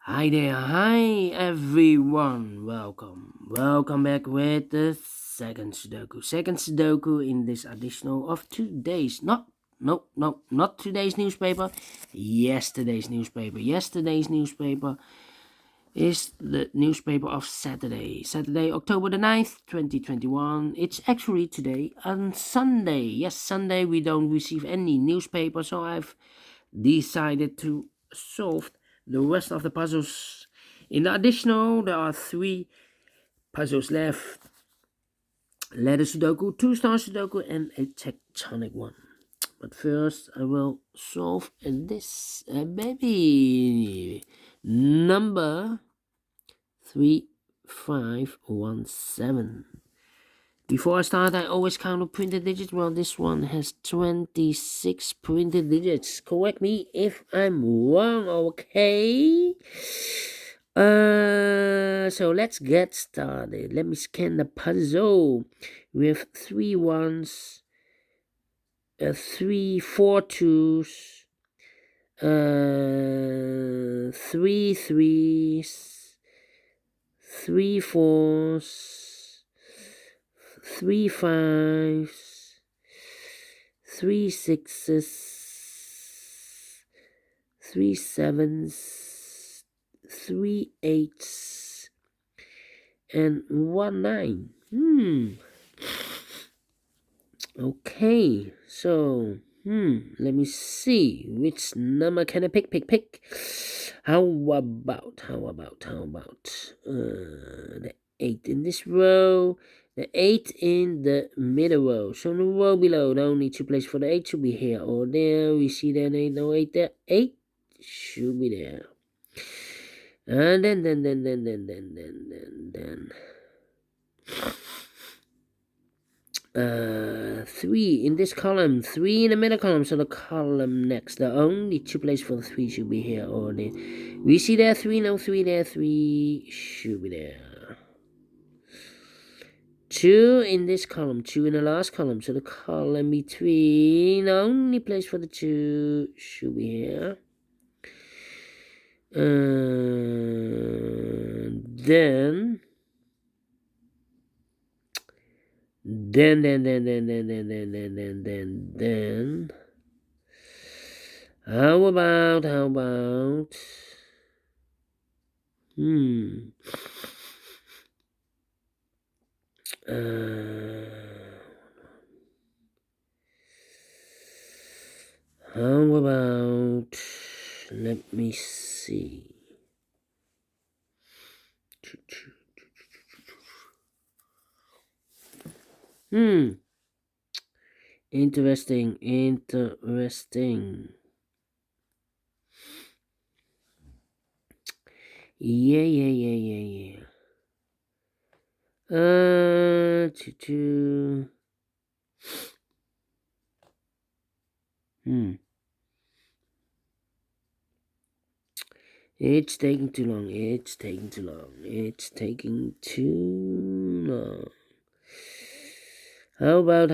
Hi there, hi everyone. Welcome back with the second Sudoku. Second Sudoku in this additional of today's not today's newspaper. Yesterday's newspaper. Yesterday's newspaper is the newspaper of Saturday. Saturday, October the 9th, 2021. It's actually today on Sunday. Yes, Sunday we don't receive any newspaper, so I've decided to solve the rest of the puzzles. In the additional, there are 3 puzzles left. Letter Sudoku, Two Stars Sudoku, and a tectonic one. But first, I will solve this baby. Number 3517. Before I start, I always count the printed digits. Well, this one has 26 printed digits. Correct me if I'm wrong, okay? So let's get started. Let me scan the puzzle with 3 ones, 3 4 twos, 3 threes, 3 fours, 3 fives, 3 sixes, 3 sevens, 3 eights, and 1 9. Okay, so let me see which number can I pick. How about the 8 in this row, the 8 in the middle row. So in the row below, the only 2 places for the 8 should be here or there. We see there ain't no 8 there. 8 should be there. And then 3 in this column, 3 in the middle column, so the column next, the only 2 places for the 3 should be here or there. We see there 3, no 3 there, 3 should be there. 2 in this column, 2 in the last column, so the column between, the only place for the 2 should be here. Then how about how about, let me see. Interesting. Yeah. It's taking too long. How about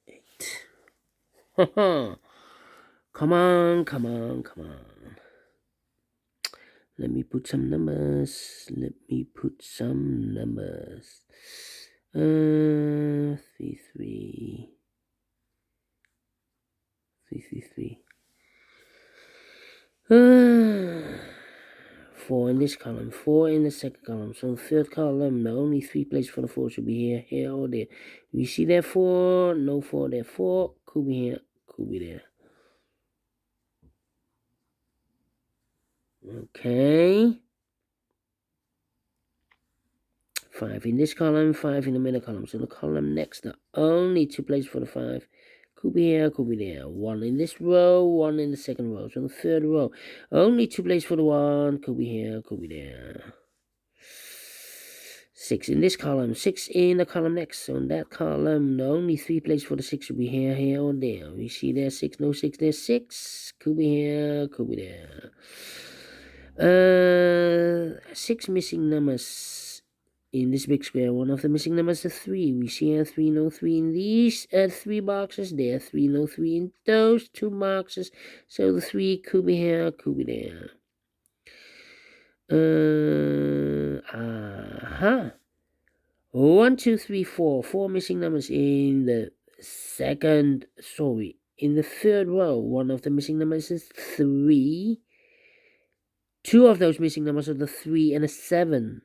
8. Come on. Let me put some numbers. 3 3. 4 in this column, 4 in the second column. So the third column, the only 3 places for the 4 should be here or there. We see there 4, no 4 there, 4, could be here, could be there. Okay. 5 in this column, 5 in the middle column. So the column next, the only 2 places for the 5. Could be here, could be there. 1 in this row, 1 in the second row. So the third row, only 2 places for the 1. Could be here, could be there. 6 in this column, 6 in the column next. So in that column, the only 3 places for the 6 should be here or there. We see there 6, no 6 there, 6. Could be here, could be there. 6 missing numbers in this big square, one of the missing numbers is 3. We see a 3, no 3 in these 3 boxes. There, 3, no 3 in those 2 boxes. So the 3 could be here, could be there. 1, 2, 3, 4. 4 missing numbers in the in the third row. One of the missing numbers is 3. 2 of those missing numbers are the 3 and a 7.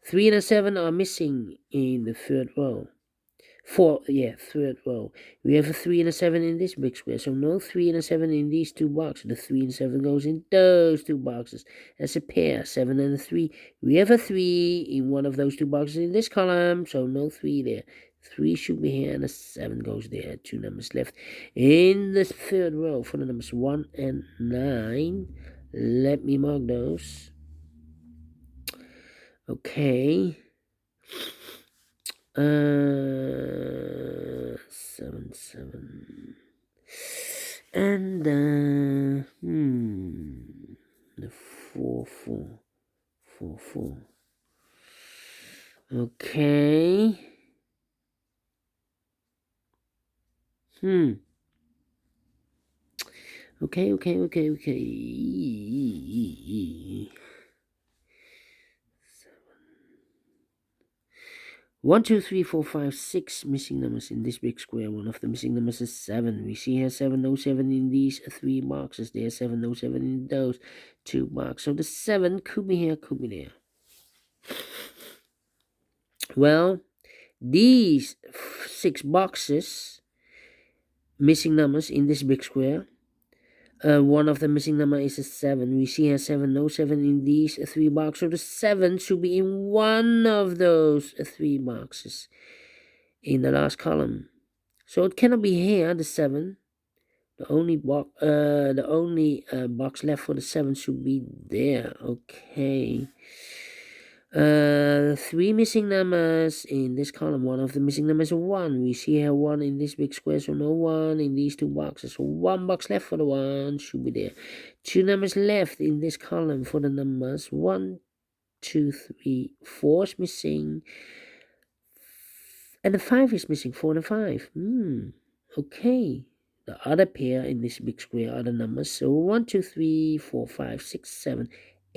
3 and a 7 are missing in the third row. Third row. We have a 3 and a 7 in this big square, so no 3 and a 7 in these 2 boxes. The 3 and 7 goes in those 2 boxes as a pair. 7 and a 3. We have a 3 in one of those 2 boxes in this column, so no 3 there. 3 should be here and a 7 goes there. 2 numbers left in the third row for the numbers 1 and 9. Let me mark those. Okay. 7, 7. And the 4, 4. 4, 4. Okay. Okay. 1, 2, 3, 4, 5, 6 missing numbers in this big square. One of the missing numbers is 7. We see here 7, no 7 in these 3 boxes. There, 7, no 7 in those 2 boxes. So the 7 could be here, could be there. Well, these 6 boxes, missing numbers in this big square. One of the missing number is a 7. We see here 7, no 7 in these 3 boxes. So the 7 should be in one of those 3 boxes in the last column. So it cannot be here, the 7. The only box left for the 7 should be there. Okay. 3 missing numbers in this column. One of the missing numbers is 1. We see here 1 in this big square, so no 1 in these 2 boxes. So 1 box left for the 1 should be there. 2 numbers left in this column for the numbers 1, 2, 3, 4 is missing. And the 5 is missing, 4 and 5. Okay. The other pair in this big square are the numbers. So 1, 2, 3, 4, 5, 6, 7,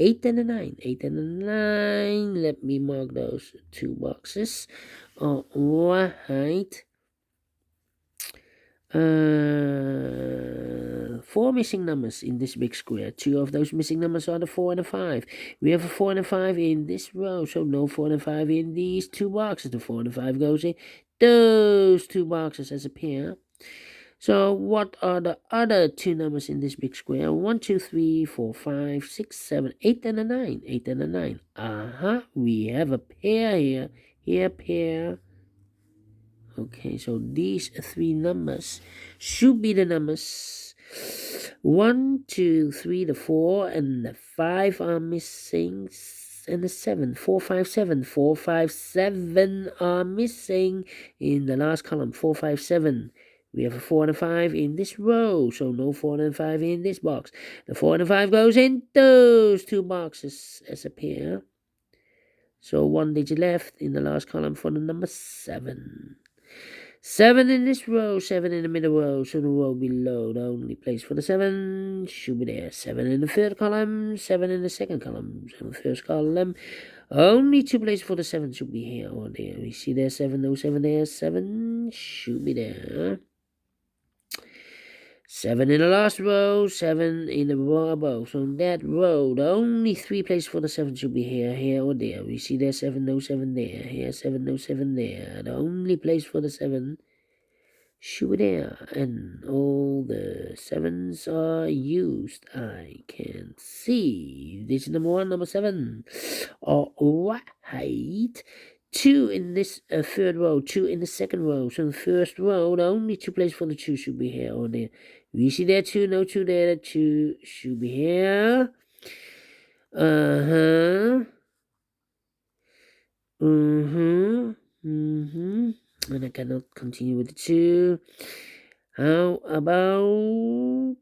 8 and a 9. 8 and a 9. Let me mark those 2 boxes. All right. 4 missing numbers in this big square. 2 of those missing numbers are the 4 and the 5. We have a 4 and a 5 in this row, so no 4 and a 5 in these 2 boxes. The 4 and the 5 goes in those 2 boxes as a pair. So what are the other 2 numbers in this big square? 1, 2, 3, 4, 5, 6, 7, 8 and a 9. 8 and a 9. We have a pair here. Here, pair. Okay, so these 3 numbers should be the numbers 1, 2, 3, the 4, and the 5 are missing, and the 7, 4, 5, 7. 4, 5, 7 are missing in the last column. 4, 5, 7. We have a 4 and a 5 in this row, so no 4 and 5 in this box. The 4 and a 5 goes in those 2 boxes as a pair. So 1 digit left in the last column for the number 7. 7 in this row, 7 in the middle row, so the row below, the only place for the 7 should be there. 7 in the third column, 7 in the second column, so the first column. Only 2 places for the 7 should be here or there. We see there 7, no 7 there, 7 should be there. 7 in the last row, 7 in the row above. So in that row, the only 3 places for the 7 should be here, here, or there. We see there 7, no 7 there. Here, 7, no 7 there. The only place for the 7 should be there. And all the 7s are used. I can see. This is number 1, number 7. Alright. 2 in this third row, 2 in the second row. So in the first row, the only 2 places for the 2 should be here or there. We see there 2, no 2 there, 2 should be here. And I cannot continue with the 2. How about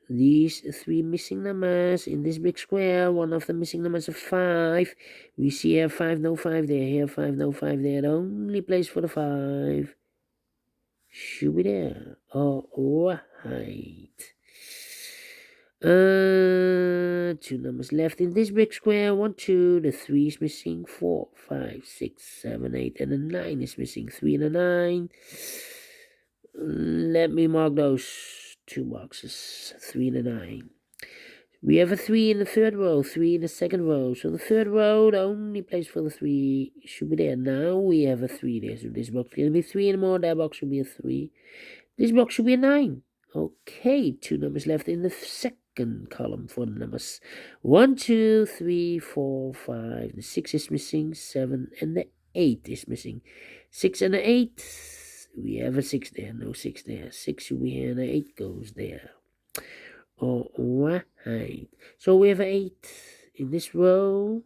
these three missing numbers in this big square. One of the missing numbers is 5. We see here 5, no 5 there. Here 5, no 5 there. The only place for the 5 should be there. All right. Two numbers left in this big square. 1, 2. The 3 is missing. 4, 5, 6, 7, 8, and the 9 is missing. 3 and a 9. Let me mark those 2 boxes. 3 and a 9. We have a 3 in the third row, 3 in the second row. So the third row, the only place for the 3 should be there. Now we have a 3 there. So this box can be 3 anymore. That box should be a 3. This box should be a 9. Okay, 2 numbers left in the second column for the numbers. 1, 2, 3, 4, 5. The 6 is missing. 7 and the 8 is missing. 6 and the 8. We have a 6 there. No 6 there. 6 should be here and the 8 goes there. Alright. So we have an 8 in this row.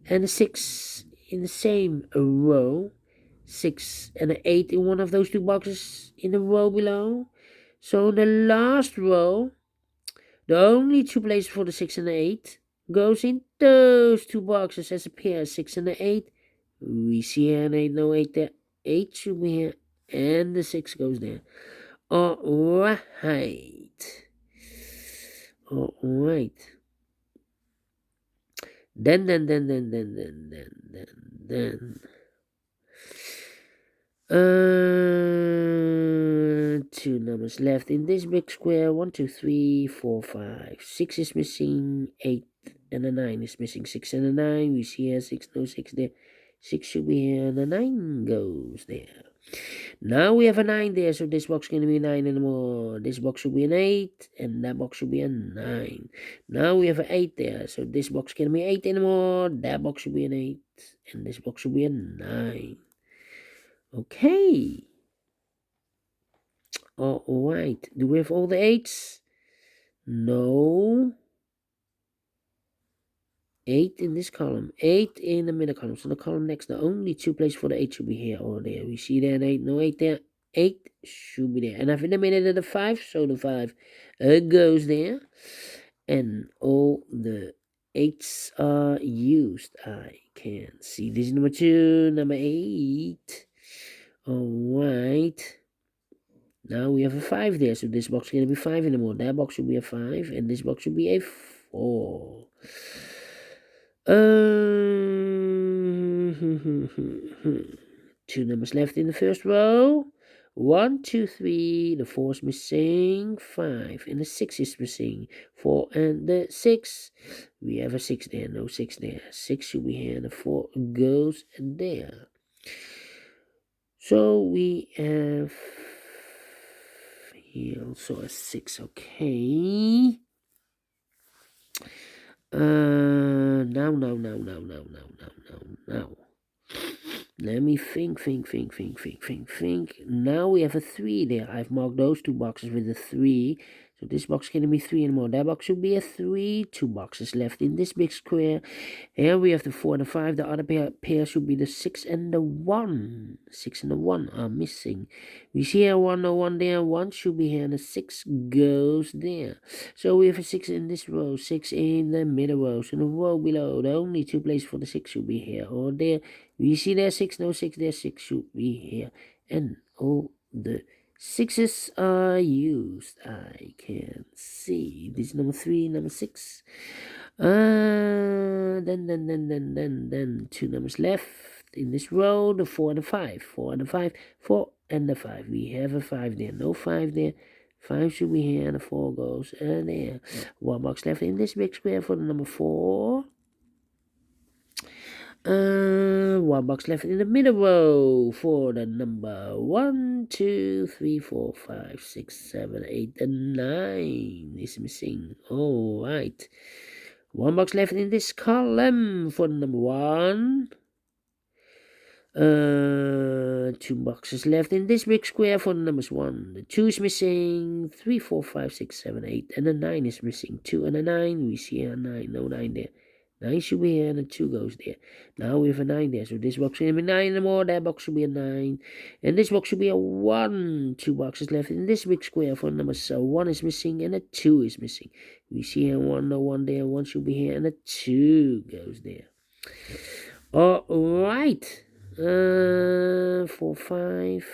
And a 6 in the same row. 6 and an 8 in one of those 2 boxes in the row below. So in the last row, the only 2 places for the 6 and the 8 goes in those 2 boxes as a pair, 6 and the 8. We see here an 8, no 8 there. 8 should be here, and the 6 goes there. Alright. Alright. Then. 2 numbers left in this big square. 1, 2, 3, 4, 5. 6 is missing. 8 and a 9 is missing. 6 and a 9. We see here 6, no 6 there. 6 should be here, and the 9 goes there. Now we have a 9 there, so this box is going to be a 9 anymore. This box should be an 8, and that box should be a 9. Now we have an 8 there, so this box can't be 8 anymore. That box should be an 8, and this box should be a 9. Okay. Alright. Do we have all the 8s? No. 8 in this column. 8 in the middle column. So the column next, the only 2 places for the 8 should be here or there. We see there an 8. No 8 there. 8 should be there. And I've eliminated the 5, so the 5 goes there. And all the 8s are used. I can see this is number 2, number 8. Alright. Now we have a 5 there, so this box is going to be 5 anymore. That box should be a 5, and this box should be a 4. 2 numbers left in the first row. 1, 2, 3. The 4 is missing. 5 and the 6 is missing. 4 and the 6. We have a 6 there. No 6 there. 6 should be here, and the 4 goes there. So we have here also a 6. Okay. Now. Let me think. Now we have a 3 there. I've marked those 2 boxes with a 3. So this box can't be 3 anymore. That box should be a 3. 2 boxes left in this big square. Here we have the 4 and the 5. The other pair should be the 6 and the 1. 6 and the 1 are missing. We see here 1, no 1 there. 1 should be here, and the 6 goes there. So we have a 6 in this row. 6 in the middle row. So the row below, the only 2 places for the 6 should be here or there. We see there 6, no 6 there. 6 should be here. And all the 6s are used. I can see. This is number 3, number 6. Then 2 numbers left in this row. The 4 and the 5. 4 and the 5. 4 and the 5. We have a 5 there. No 5 there. 5 should be here, and the 4 goes there. 1 box left in this big square for the number 4. 1 box left in the middle row for the number 1, 2, 3, 4, 5, 6, 7, 8, and 9 is missing. Alright. 1 box left in this column for the number 1. 2 boxes left in this big square for the numbers 1. The 2 is missing. 3, 4, 5, 6, 7, 8, and the 9 is missing. 2 and a 9. We see a 9. No 9 there. 9 should be here and a 2 goes there. Now we have a 9 there. So this box should be 9 anymore. That box should be a 9. And this box should be a 1. 2 boxes left in this big square for numbers. So 1 is missing and a 2 is missing. We see here 1, no 1 there. 1 should be here and a 2 goes there. Alright. 4, 5.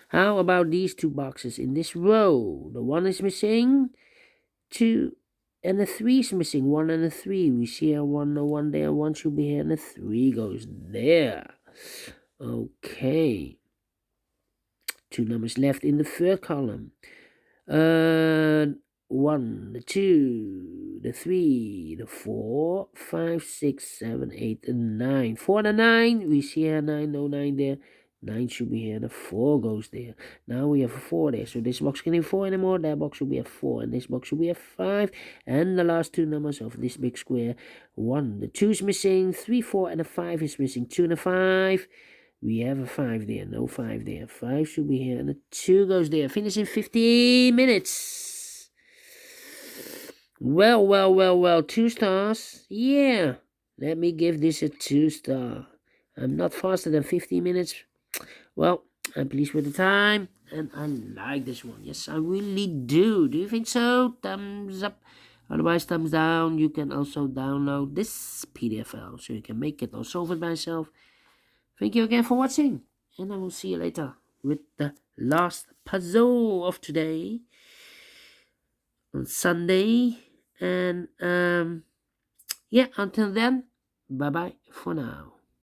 How about these 2 boxes in this row? The 1 is missing. 2 and a 3 is missing. 1 and a 3. We see a 1, no 1 there. 1 should be here and a 3 goes there. Okay. 2 numbers left in the third column. 1, the 2, the 3, the 4, 5, 6, 7, 8, and 9. 4 and a 9. We see a 9, no 9 there. 9 should be here, the 4 goes there. Now we have a 4 there, so this box can't have 4 anymore. That box should be a 4, and this box should be a 5. And the last 2 numbers of this big square. 1, the 2 is missing. 3, 4, and a 5 is missing. 2 and a 5. We have a 5 there, no 5 there. 5 should be here, and a 2 goes there. Finish in 15 minutes. Well, 2 stars. Yeah, let me give this a 2 star. I'm not faster than 15 minutes. Well, I'm pleased with the time, and I like this one. Yes, I really do. Do you think so? Thumbs up. Otherwise, thumbs down. You can also download this PDF file, so you can make it or solve it by yourself. Thank you again for watching, and I will see you later with the last puzzle of today on Sunday. And yeah, until then, bye bye for now.